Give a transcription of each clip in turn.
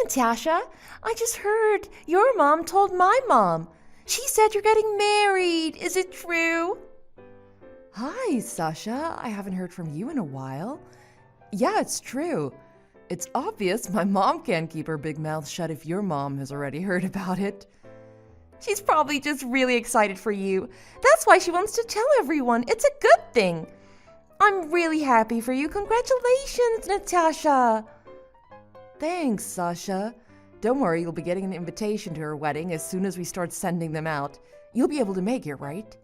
Natasha. I just heard your mom told my mom. She said you're getting married. Is it true? Hi, Sasha. I haven't heard from you in a while. Yeah, it's true. It's obvious my mom can't keep her big mouth shut if your mom has already heard about it. She's probably just really excited for you. That's why she wants to tell everyone. It's a good thing. I'm really happy for you. Congratulations, Natasha. Thanks, Sasha. Don't worry, you'll be getting an invitation to her wedding as soon as we start sending them out. You'll be able to make it, right?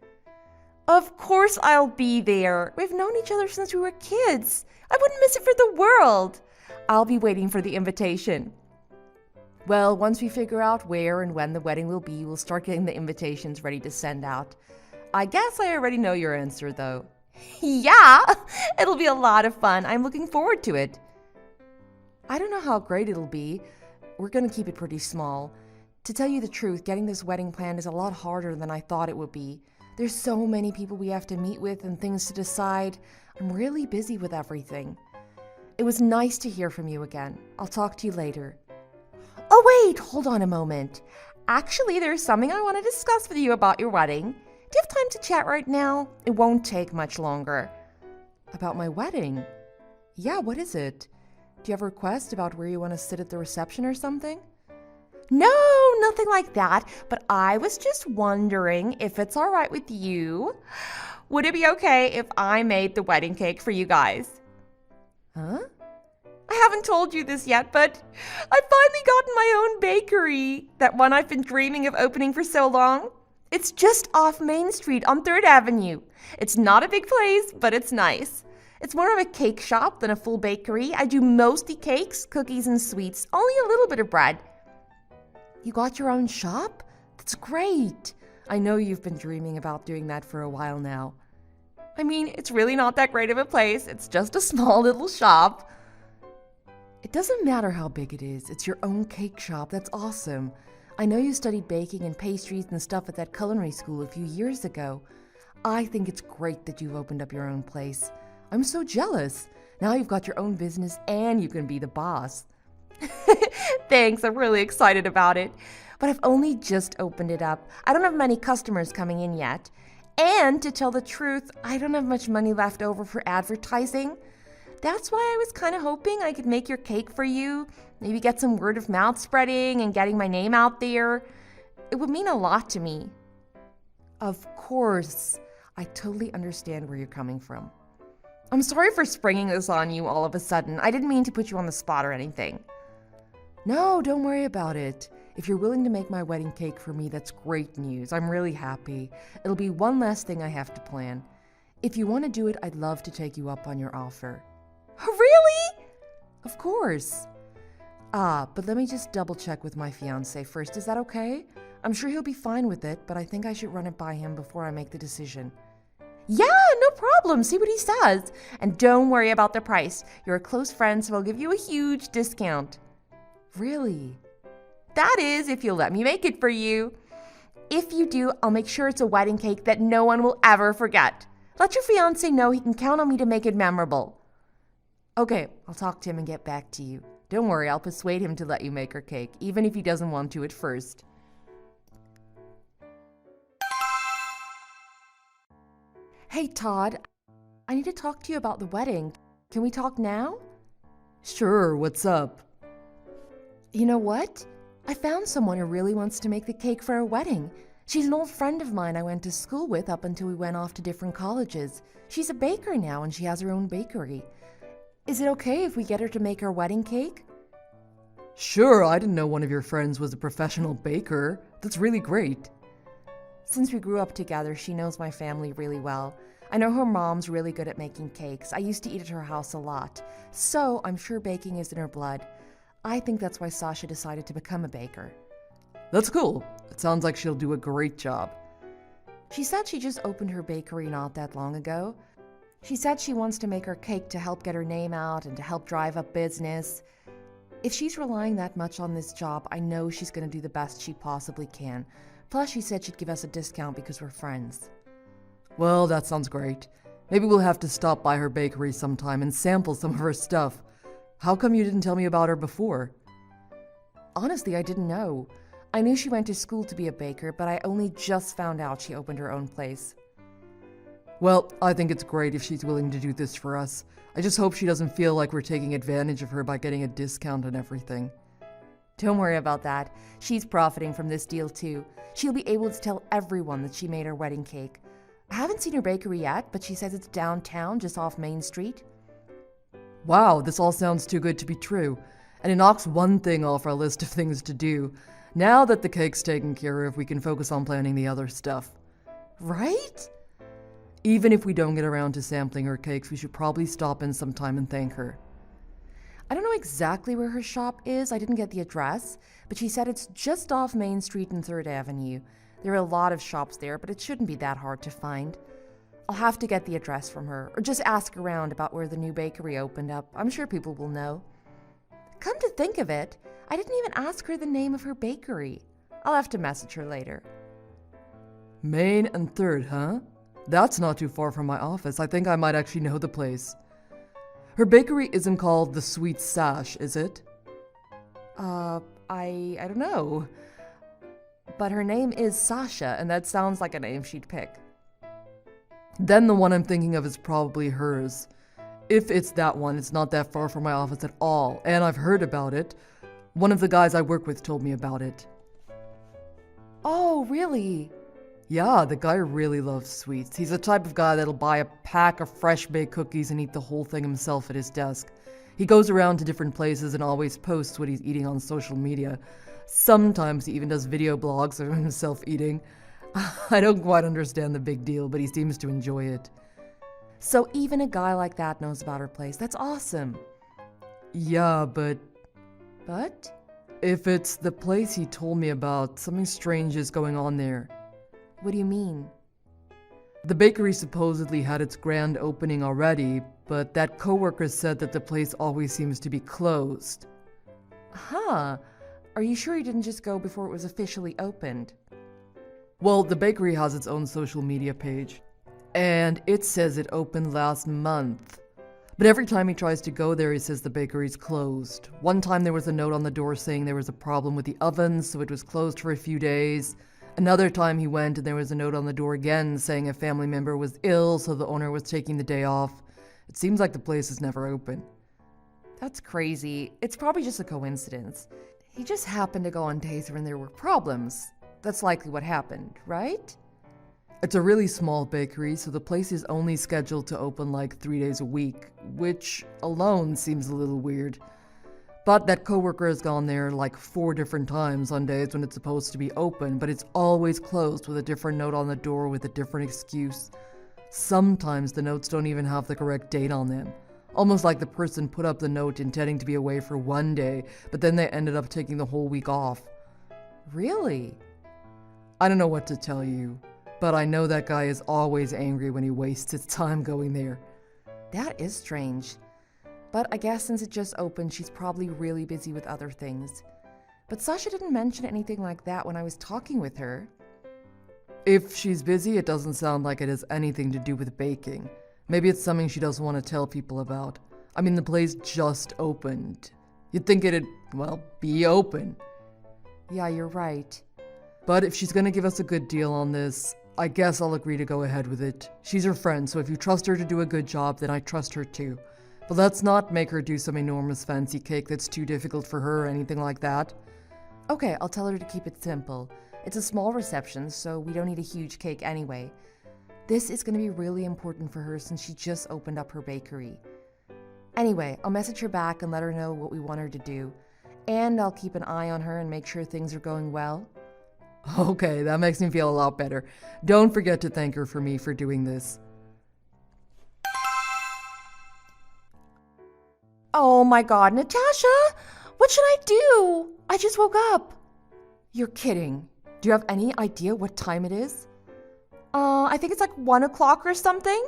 Of course I'll be there. We've known each other since we were kids. I wouldn't miss it for the world. I'll be waiting for the invitation. Well, once we figure out where and when the wedding will be, we'll start getting the invitations ready to send out. I guess I already know your answer, though. Yeah, it'll be a lot of fun. I'm looking forward to it. I don't know how great it'll be. We're going to keep it pretty small. To tell you the truth, getting this wedding planned is a lot harder than I thought it would be. There's so many people we have to meet with and things to decide. I'm really busy with everything. It was nice to hear from you again. I'll talk to you later. Oh wait, hold on a moment. Actually, there's something I want to discuss with you about your wedding. Do you have time to chat right now? It won't take much longer. About my wedding? Yeah, what is it? Do you have a request about where you want to sit at the reception or something? No, nothing like that. But I was just wondering if it's all right with you. Would it be okay if I made the wedding cake for you guys? Huh? I haven't told you this yet, but I've finally gotten my own bakery. That one I've been dreaming of opening for so long. It's just off Main Street on 3rd Avenue. It's not a big place, but it's nice. It's more of a cake shop than a full bakery. I do mostly cakes, cookies, and sweets, only a little bit of bread. You got your own shop? That's great. I know you've been dreaming about doing that for a while now. I mean, it's really not that great of a place. It's just a small little shop. It doesn't matter how big it is. It's your own cake shop. That's awesome. I know you studied baking and pastries and stuff at that culinary school a few years ago. I think it's great that you've opened up your own place. I'm so jealous. Now you've got your own business and you can be the boss. Thanks, I'm really excited about it. But I've only just opened it up. I don't have many customers coming in yet. And to tell the truth, I don't have much money left over for advertising. That's why I was kind of hoping I could make your cake for you. Maybe get some word of mouth spreading and getting my name out there. It would mean a lot to me. Of course. I totally understand where you're coming from. I'm sorry for springing this on you all of a sudden. I didn't mean to put you on the spot or anything. No, don't worry about it. If you're willing to make my wedding cake for me, that's great news. I'm really happy. It'll be one last thing I have to plan. If you want to do it, I'd love to take you up on your offer. Really? Of course. But let me just double check with my fiancé first. Is that okay? I'm sure he'll be fine with it, but I think I should run it by him before I make the decision. Yeah, no problem. See what he says. And don't worry about the price. You're a close friend, so I'll give you a huge discount. Really? That is, if you'll let me make it for you. If you do, I'll make sure it's a wedding cake that no one will ever forget. Let your fiancé know he can count on me to make it memorable. Okay, I'll talk to him and get back to you. Don't worry, I'll persuade him to let you make her cake, even if he doesn't want to at first. Hey, Todd. I need to talk to you about the wedding. Can we talk now? Sure, what's up? You know what? I found someone who really wants to make the cake for our wedding. She's an old friend of mine I went to school with up until we went off to different colleges. She's a baker now and she has her own bakery. Is it okay if we get her to make our wedding cake? Sure, I didn't know one of your friends was a professional baker. That's really great. Since we grew up together, she knows my family really well. I know her mom's really good at making cakes. I used to eat at her house a lot. So I'm sure baking is in her blood. I think that's why Sasha decided to become a baker. That's cool. It sounds like she'll do a great job. She said she just opened her bakery not that long ago. She said she wants to make her cake to help get her name out and to help drive up business. If she's relying that much on this job, I know she's going to do the best she possibly can. Plus, she said she'd give us a discount because we're friends. Well, that sounds great. Maybe we'll have to stop by her bakery sometime and sample some of her stuff. How come you didn't tell me about her before? Honestly, I didn't know. I knew she went to school to be a baker, but I only just found out she opened her own place. Well, I think it's great if she's willing to do this for us. I just hope she doesn't feel like we're taking advantage of her by getting a discount on everything. Don't worry about that. She's profiting from this deal too. She'll be able to tell everyone that she made her wedding cake. I haven't seen her bakery yet, but she says it's downtown, just off Main Street. Wow, this all sounds too good to be true. And it knocks one thing off our list of things to do. Now that the cake's taken care of, we can focus on planning the other stuff. Right? Even if we don't get around to sampling her cakes, we should probably stop in sometime and thank her. I don't know exactly where her shop is. I didn't get the address, but she said it's just off Main Street and 3rd Avenue. There are a lot of shops there, but it shouldn't be that hard to find. I'll have to get the address from her, or just ask around about where the new bakery opened up. I'm sure people will know. Come to think of it, I didn't even ask her the name of her bakery. I'll have to message her later. Main and 3rd, huh? That's not too far from my office. I think I might actually know the place. Her bakery isn't called the Sweet Sash, is it? I don't know. But her name is Sasha, and that sounds like a name she'd pick. Then the one I'm thinking of is probably hers. If it's that one, it's not that far from my office at all, and I've heard about it. One of the guys I work with told me about it. Oh, really? Yeah, the guy really loves sweets. He's the type of guy that'll buy a pack of fresh baked cookies and eat the whole thing himself at his desk. He goes around to different places and always posts what he's eating on social media. Sometimes he even does video blogs of himself eating. I don't quite understand the big deal, but he seems to enjoy it. So even a guy like that knows about her place. That's awesome. Yeah, but But? if it's the place he told me about, something strange is going on there. What do you mean? The bakery supposedly had its grand opening already, but that coworker said that the place always seems to be closed. Huh. Are you sure you didn't just go before it was officially opened? Well, the bakery has its own social media page, and it says it opened last month. But every time he tries to go there, he says the bakery's closed. One time there was a note on the door saying there was a problem with the oven, so it was closed for a few days. Another time he went and there was a note on the door again saying a family member was ill, so the owner was taking the day off. It seems like the place is never open. That's crazy. It's probably just a coincidence. He just happened to go on days when there were problems. That's likely what happened, right? It's a really small bakery, so the place is only scheduled to open like 3 days a week, which alone seems a little weird. But that coworker has gone there like 4 different times on days when it's supposed to be open, but it's always closed with a different note on the door with a different excuse. Sometimes the notes don't even have the correct date on them. Almost like the person put up the note intending to be away for 1 day, but then they ended up taking the whole week off. Really? I don't know what to tell you, but I know that guy is always angry when he wastes his time going there. That is strange. But I guess since it just opened, she's probably really busy with other things. But Sasha didn't mention anything like that when I was talking with her. If she's busy, it doesn't sound like it has anything to do with baking. Maybe it's something she doesn't want to tell people about. I mean, the place just opened. You'd think it'd, well, be open. Yeah, you're right. But if she's gonna give us a good deal on this, I guess I'll agree to go ahead with it. She's her friend, so if you trust her to do a good job, then I trust her too. But let's not make her do some enormous fancy cake that's too difficult for her or anything like that. Okay, I'll tell her to keep it simple. It's a small reception, so we don't need a huge cake anyway. This is going to be really important for her since she just opened up her bakery. Anyway, I'll message her back and let her know what we want her to do. And I'll keep an eye on her and make sure things are going well. Okay, that makes me feel a lot better. Don't forget to thank her for me for doing this. Oh my god, Natasha! What should I do? I just woke up. You're kidding. Do you have any idea what time it is? I think it's like 1 o'clock or something.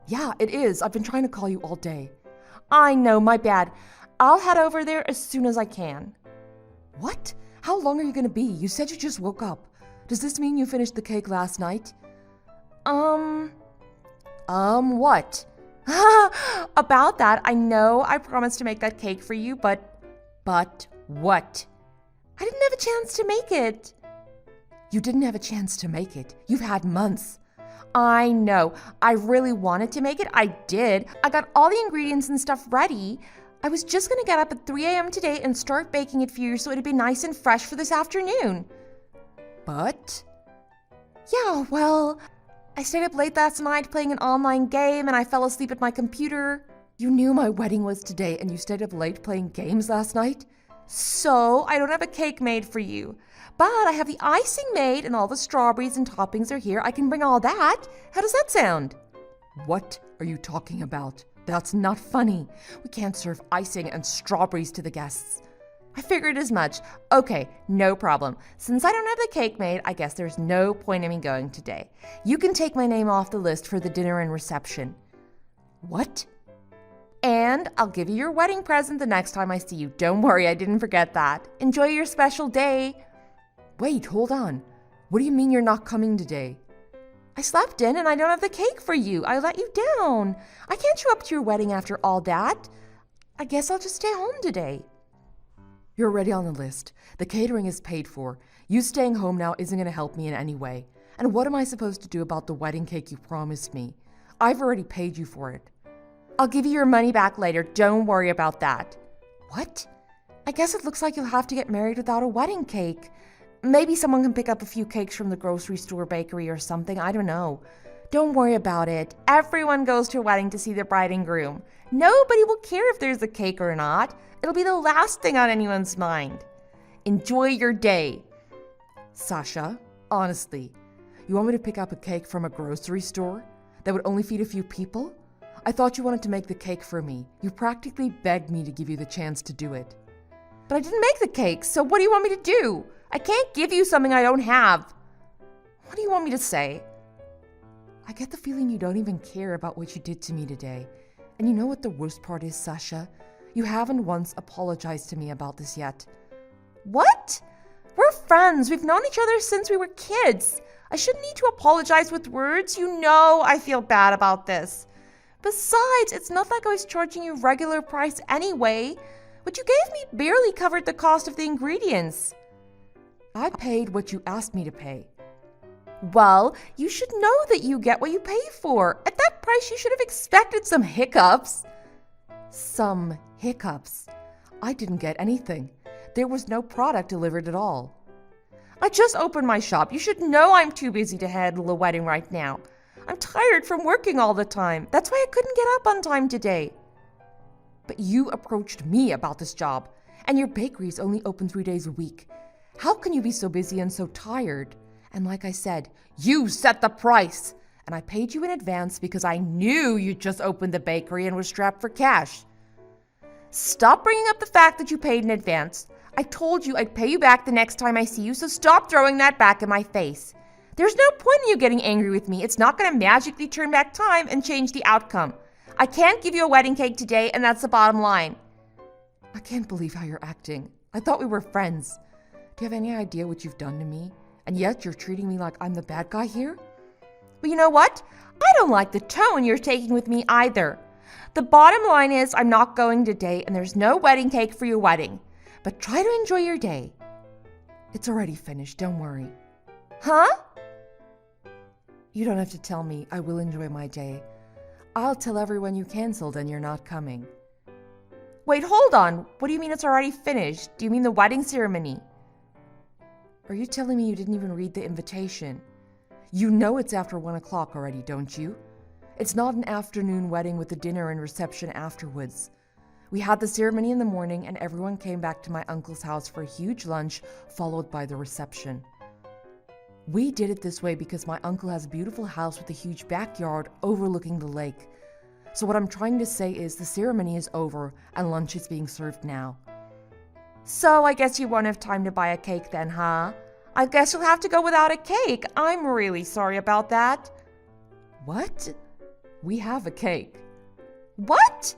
Yeah, it is. I've been trying to call you all day. I know, my bad. I'll head over there as soon as I can. What? How long are you gonna be? You said you just woke up. Does this mean you finished the cake last night? What? About that, I know I promised to make that cake for you, but What? I didn't have a chance to make it. You didn't have a chance to make it. You've had months. I know. I really wanted to make it. I did. I got all the ingredients and stuff ready. I was just going to get up at 3 a.m. today and start baking it for you so it'd be nice and fresh for this afternoon. But? Yeah, well, I stayed up late last night playing an online game and I fell asleep at my computer. You knew my wedding was today and you stayed up late playing games last night? So, I don't have a cake made for you. But I have the icing made and all the strawberries and toppings are here. I can bring all that. How does that sound? What are you talking about? That's not funny. We can't serve icing and strawberries to the guests. I figured as much. Okay, no problem. Since I don't have the cake made, I guess there's no point in me going today. You can take my name off the list for the dinner and reception. What? And I'll give you your wedding present the next time I see you. Don't worry, I didn't forget that. Enjoy your special day. Wait, hold on. What do you mean you're not coming today? I slept in and I don't have the cake for you. I let you down. I can't show up to your wedding after all that. I guess I'll just stay home today. You're already on the list. The catering is paid for. You staying home now isn't going to help me in any way. And what am I supposed to do about the wedding cake you promised me? I've already paid you for it. I'll give you your money back later. Don't worry about that. What? I guess it looks like you'll have to get married without a wedding cake. Maybe someone can pick up a few cakes from the grocery store bakery or something. I don't know. Don't worry about it. Everyone goes to a wedding to see the bride and groom. Nobody will care if there's a cake or not. It'll be the last thing on anyone's mind. Enjoy your day. Sasha, honestly, you want me to pick up a cake from a grocery store that would only feed a few people? I thought you wanted to make the cake for me. You practically begged me to give you the chance to do it. But I didn't make the cake, so what do you want me to do? I can't give you something I don't have. What do you want me to say? I get the feeling you don't even care about what you did to me today. And you know what the worst part is, Sasha? You haven't once apologized to me about this yet. What? We're friends. We've known each other since we were kids. I shouldn't need to apologize with words. You know I feel bad about this. Besides, it's not like I was charging you regular price anyway. What you gave me barely covered the cost of the ingredients. I paid what you asked me to pay. Well, you should know that you get what you pay for. At that price, you should have expected some hiccups. Some hiccups? I didn't get anything. There was no product delivered at all. I just opened my shop. You should know I'm too busy to handle a wedding right now. I'm tired from working all the time. That's why I couldn't get up on time today. But you approached me about this job, and your bakery is only open 3 days a week. How can you be so busy and so tired? And like I said, you set the price. And I paid you in advance because I knew you just opened the bakery and were strapped for cash. Stop bringing up the fact that you paid in advance. I told you I'd pay you back the next time I see you, so stop throwing that back in my face. There's no point in you getting angry with me. It's not going to magically turn back time and change the outcome. I can't give you a wedding cake today, and that's the bottom line. I can't believe how you're acting. I thought we were friends. Do you have any idea what you've done to me? And yet you're treating me like I'm the bad guy here? Well, you know what? I don't like the tone you're taking with me either. The bottom line is I'm not going today, and there's no wedding cake for your wedding. But try to enjoy your day. It's already finished, don't worry. Huh? You don't have to tell me. I will enjoy my day. I'll tell everyone you canceled and you're not coming. Wait, hold on. What do you mean it's already finished? Do you mean the wedding ceremony? Are you telling me you didn't even read the invitation? You know it's after 1 o'clock already, don't you? It's not an afternoon wedding with a dinner and reception afterwards. We had the ceremony in the morning and everyone came back to my uncle's house for a huge lunch, followed by the reception. We did it this way because my uncle has a beautiful house with a huge backyard overlooking the lake. So what I'm trying to say is the ceremony is over and lunch is being served now. So I guess you won't have time to buy a cake then, huh? I guess you'll have to go without a cake. I'm really sorry about that. What? We have a cake. What?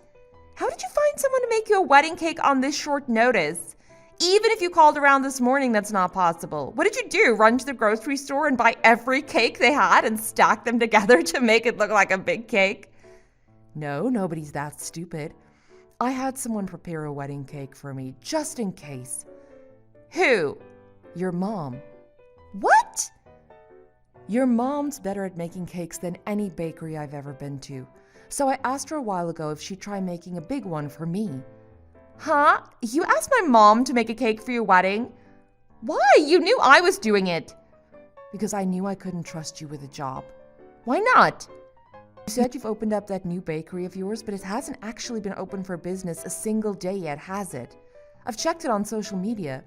How did you find someone to make you a wedding cake on this short notice? Even if you called around this morning, that's not possible. What did you do? Run to the grocery store and buy every cake they had and stack them together to make it look like a big cake? No, nobody's that stupid. I had someone prepare a wedding cake for me, just in case. Who? Your mom. What? Your mom's better at making cakes than any bakery I've ever been to. So I asked her a while ago if she'd try making a big one for me. Huh? You asked my mom to make a cake for your wedding? Why? You knew I was doing it. Because I knew I couldn't trust you with a job. Why not? You said you've opened up that new bakery of yours, but it hasn't actually been open for business a single day yet, has it? I've checked it on social media.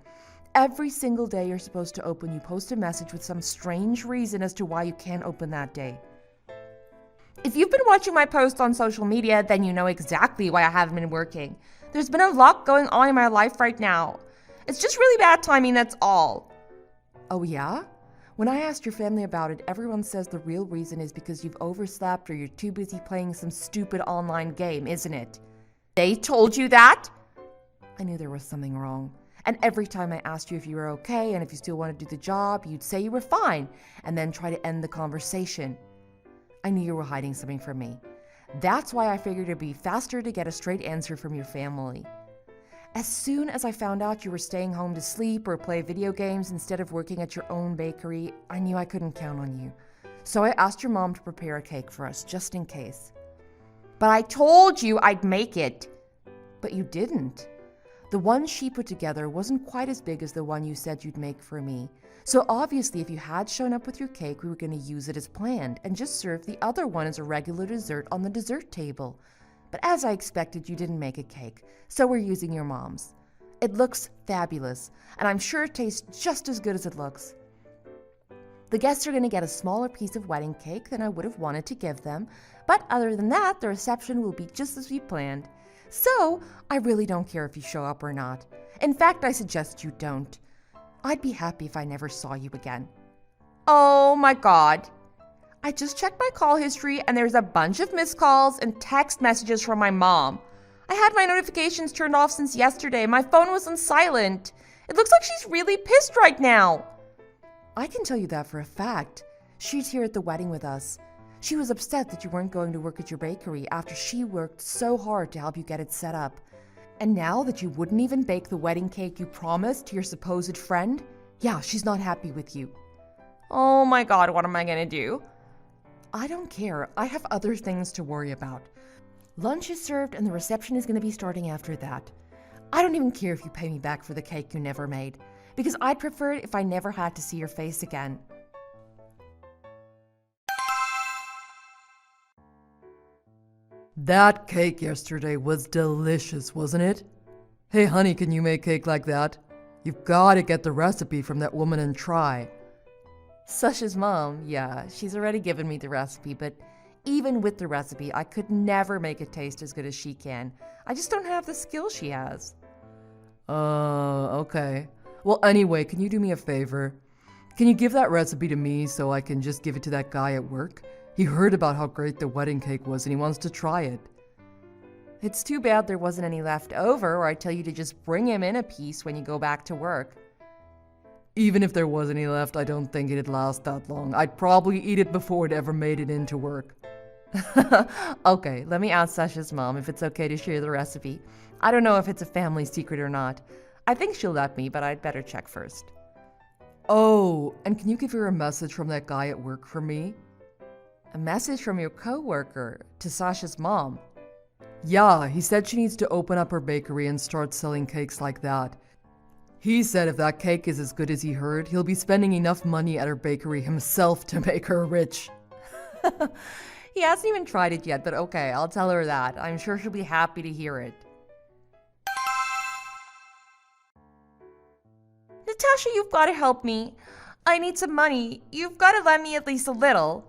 Every single day you're supposed to open, you post a message with some strange reason as to why you can't open that day. If you've been watching my posts on social media, then you know exactly why I haven't been working. There's been a lot going on in my life right now. It's just really bad timing, that's all. Oh yeah? When I asked your family about it, everyone says the real reason is because you've overslept or you're too busy playing some stupid online game, isn't it? They told you that? I knew there was something wrong. And every time I asked you if you were okay and if you still want to do the job, you'd say you were fine and then try to end the conversation. I knew you were hiding something from me. That's why I figured it'd be faster to get a straight answer from your family. As soon as I found out you were staying home to sleep or play video games instead of working at your own bakery, I knew I couldn't count on you. So I asked your mom to prepare a cake for us, just in case. But I told you I'd make it. But you didn't. The one she put together wasn't quite as big as the one you said you'd make for me. So obviously if you had shown up with your cake, we were going to use it as planned and just serve the other one as a regular dessert on the dessert table. But as I expected, you didn't make a cake, so we're using your mom's. It looks fabulous, and I'm sure it tastes just as good as it looks. The guests are going to get a smaller piece of wedding cake than I would have wanted to give them, but other than that, the reception will be just as we planned. So, I really don't care if you show up or not. In fact, I suggest you don't. I'd be happy if I never saw you again. Oh my God. I just checked my call history and there's a bunch of missed calls and text messages from my mom. I had my notifications turned off since yesterday. My phone was on silent. It looks like she's really pissed right now. I can tell you that for a fact. She's here at the wedding with us. She was upset that you weren't going to work at your bakery after she worked so hard to help you get it set up. And now that you wouldn't even bake the wedding cake you promised to your supposed friend, yeah, she's not happy with you. Oh my God, what am I gonna do? I don't care. I have other things to worry about. Lunch is served and the reception is going to be starting after that. I don't even care if you pay me back for the cake you never made, because I'd prefer it if I never had to see your face again. That cake yesterday was delicious, wasn't it? Hey honey, can you make cake like that? You've got to get the recipe from that woman and try. Sasha's mom, yeah, she's already given me the recipe, but even with the recipe, I could never make it taste as good as she can. I just don't have the skill she has. Okay. Well, anyway, can you do me a favor? Can you give that recipe to me so I can just give it to that guy at work? He heard about how great the wedding cake was and he wants to try it. It's too bad there wasn't any left over, or I'd tell you to just bring him in a piece when you go back to work. Even if there was any left, I don't think it'd last that long. I'd probably eat it before it ever made it into work. Okay, let me ask Sasha's mom if it's okay to share the recipe. I don't know if it's a family secret or not. I think she'll let me, but I'd better check first. Oh, and can you give her a message from that guy at work for me? A message from your coworker to Sasha's mom. Yeah, he said she needs to open up her bakery and start selling cakes like that. He said if that cake is as good as he heard, he'll be spending enough money at her bakery himself to make her rich. He hasn't even tried it yet, but okay, I'll tell her that. I'm sure she'll be happy to hear it. Natasha, you've got to help me. I need some money. You've got to lend me at least a little.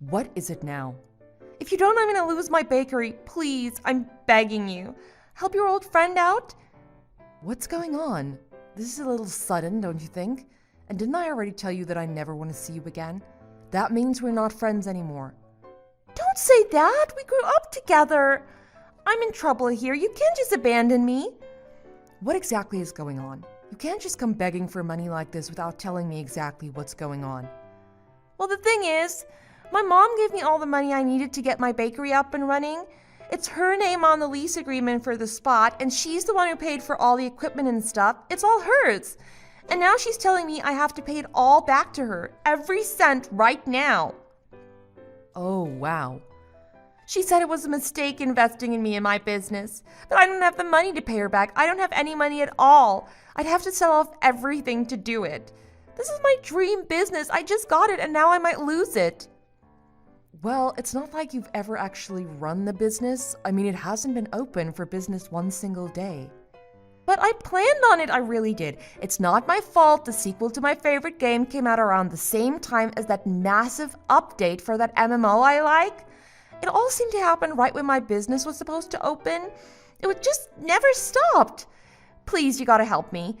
What is it now? If you don't, I'm going to lose my bakery. Please, I'm begging you. Help your old friend out. What's going on? This is a little sudden, don't you think? And didn't I already tell you that I never want to see you again? That means we're not friends anymore. Don't say that. We grew up together. I'm in trouble here. You can't just abandon me. What exactly is going on? You can't just come begging for money like this without telling me exactly what's going on. Well, the thing is, my mom gave me all the money I needed to get my bakery up and running. It's her name on the lease agreement for the spot, and she's the one who paid for all the equipment and stuff. It's all hers. And now she's telling me I have to pay it all back to her, every cent right now. Oh, wow. She said it was a mistake investing in me and my business, but I don't have the money to pay her back. I don't have any money at all. I'd have to sell off everything to do it. This is my dream business. I just got it, and now I might lose it. Well, it's not like you've ever actually run the business. I mean, it hasn't been open for business one single day. But I planned on it, I really did. It's not my fault the sequel to my favorite game came out around the same time as that massive update for that MMO I like. It all seemed to happen right when my business was supposed to open. It would just never stopped. Please, you gotta help me.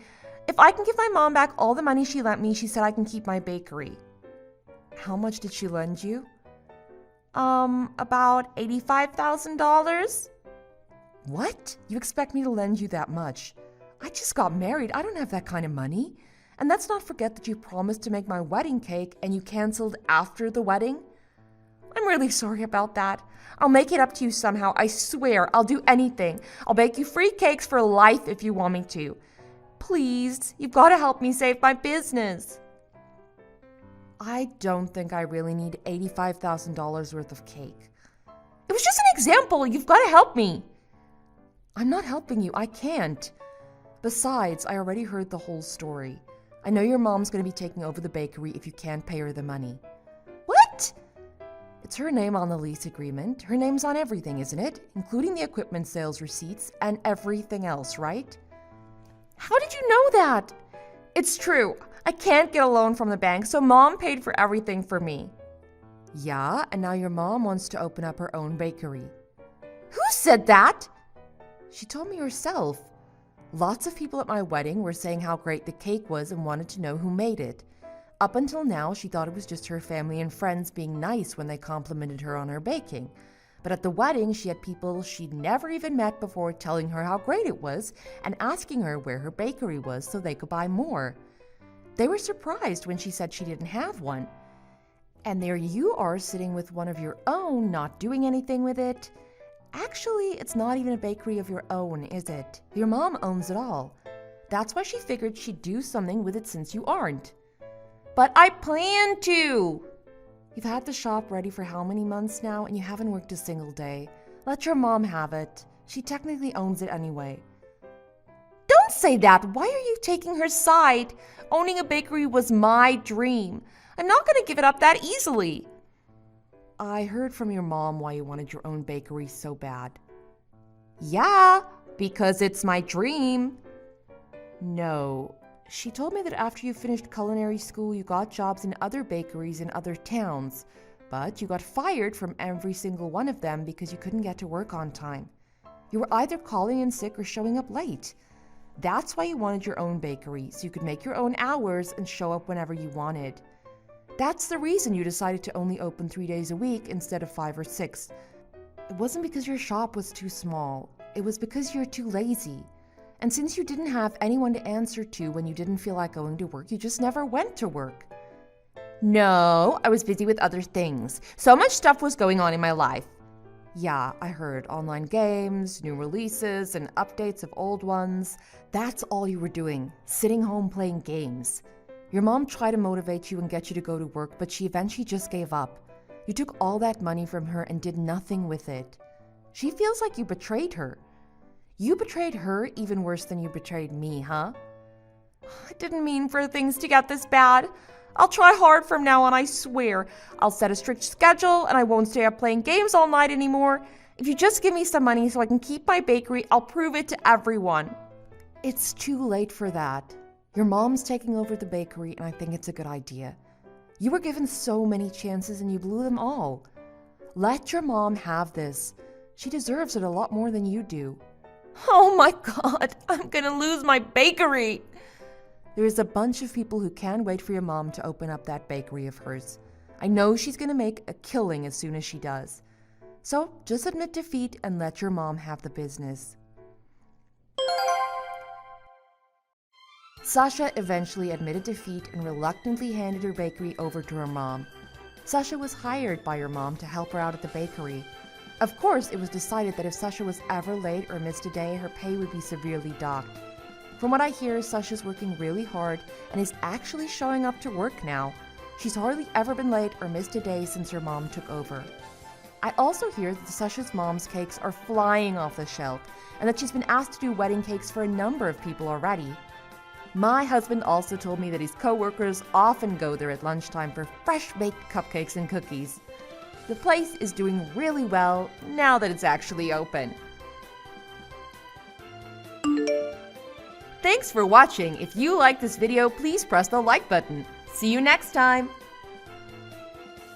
If I can give my mom back all the money she lent me, she said I can keep my bakery. How much did she lend you? About $85,000? What? You expect me to lend you that much? I just got married. I don't have that kind of money. And let's not forget that you promised to make my wedding cake and you canceled after the wedding. I'm really sorry about that. I'll make it up to you somehow. I swear, I'll do anything. I'll bake you free cakes for life if you want me to. Please, you've got to help me save my business. I don't think I really need $85,000 worth of cake. It was just an example. You've got to help me. I'm not helping you. I can't. Besides, I already heard the whole story. I know your mom's going to be taking over the bakery if you can't pay her the money. What? It's her name on the lease agreement. Her name's on everything, isn't it? Including the equipment sales receipts and everything else, right? How did you know that? It's true. I can't get a loan from the bank, so Mom paid for everything for me. Yeah, and now your mom wants to open up her own bakery. Who said that? She told me herself. Lots of people at my wedding were saying how great the cake was and wanted to know who made it. Up until now, she thought it was just her family and friends being nice when they complimented her on her baking. But at the wedding, she had people she'd never even met before telling her how great it was and asking her where her bakery was so they could buy more. They were surprised when she said she didn't have one. And there you are sitting with one of your own, not doing anything with it. Actually, it's not even a bakery of your own, is it? Your mom owns it all. That's why she figured she'd do something with it since you aren't. But I plan to. You've had the shop ready for how many months now and you haven't worked a single day. Let your mom have it. She technically owns it anyway. Don't say that. Why are you taking her side? Owning a bakery was my dream. I'm not going to give it up that easily. I heard from your mom why you wanted your own bakery so bad. Yeah, because it's my dream. No. She told me that after you finished culinary school, you got jobs in other bakeries in other towns, but you got fired from every single one of them because you couldn't get to work on time. You were either calling in sick or showing up late. That's why you wanted your own bakery, so you could make your own hours and show up whenever you wanted. That's the reason you decided to only open 3 days a week instead of 5 or 6. It wasn't because your shop was too small. It was because you're too lazy. And since you didn't have anyone to answer to when you didn't feel like going to work, you just never went to work. No, I was busy with other things. So much stuff was going on in my life. Yeah, I heard online games, new releases, and updates of old ones. That's all you were doing, sitting home playing games. Your mom tried to motivate you and get you to go to work, but she eventually just gave up. You took all that money from her and did nothing with it. She feels like you betrayed her. You betrayed her even worse than you betrayed me, huh? I didn't mean for things to get this bad. I'll try hard from now on, I swear. I'll set a strict schedule and I won't stay up playing games all night anymore. If you just give me some money so I can keep my bakery, I'll prove it to everyone. It's too late for that. Your mom's taking over the bakery and I think it's a good idea. You were given so many chances and you blew them all. Let your mom have this. She deserves it a lot more than you do. Oh my God, I'm gonna lose my bakery. There's a bunch of people who can't wait for your mom to open up that bakery of hers. I know she's gonna make a killing as soon as she does. So just admit defeat and let your mom have the business. Sasha eventually admitted defeat and reluctantly handed her bakery over to her mom. Sasha was hired by her mom to help her out at the bakery. Of course, it was decided that if Sasha was ever late or missed a day, her pay would be severely docked. From what I hear, Sasha's working really hard and is actually showing up to work now. She's hardly ever been late or missed a day since her mom took over. I also hear that Sasha's mom's cakes are flying off the shelf and that she's been asked to do wedding cakes for a number of people already. My husband also told me that his coworkers often go there at lunchtime for fresh-baked cupcakes and cookies. The place is doing really well now that it's actually open. Thanks for watching. If you like this video, please press the like button. See you next time.